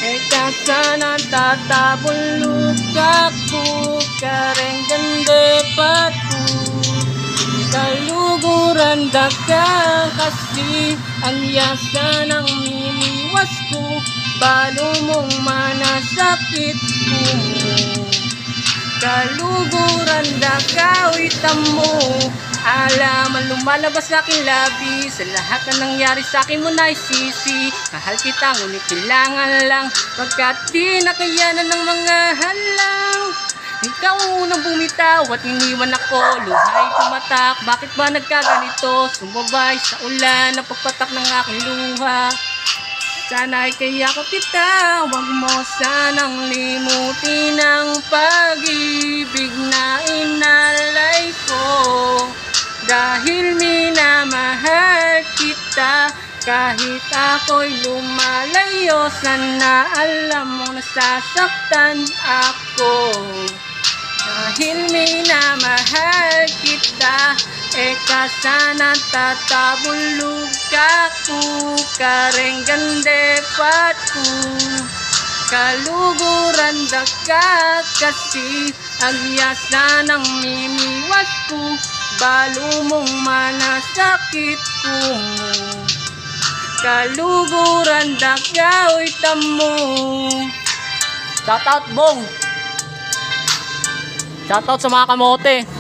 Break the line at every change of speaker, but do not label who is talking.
Eka sana tatabulog aku kareng gande patu kaluguran daka kasi ang yasa ng miniwas ko balo mong manasakit ko kaluguran daka uitam mo alaman lumalabas sa aking labi sa lahat na nangyari sa akin mo na isisi mahal kita ngunit kailangan lang pagkat di nakayanan ng mga halang ikaw ang unang bumitaw at iniwan ako luhay tumatak bakit ba nagkaganito sumabay sa ulan ang pagpatak ng aking luha sana'y kaya ko kita wag mo sanang limutin ang pag-ibig na inalay ko dahil minamahal kita kahit ako'y lumalayo sana alam mo nasasaktan ako dahil minamahal kita eka sana tatabulog aku kareng gande patu kaluguran daka kasi agyasa ng mimiwas ko balo mong manasakit ko kaluguran daka uitam mo. Shoutout Bong, shoutout sa mga kamote.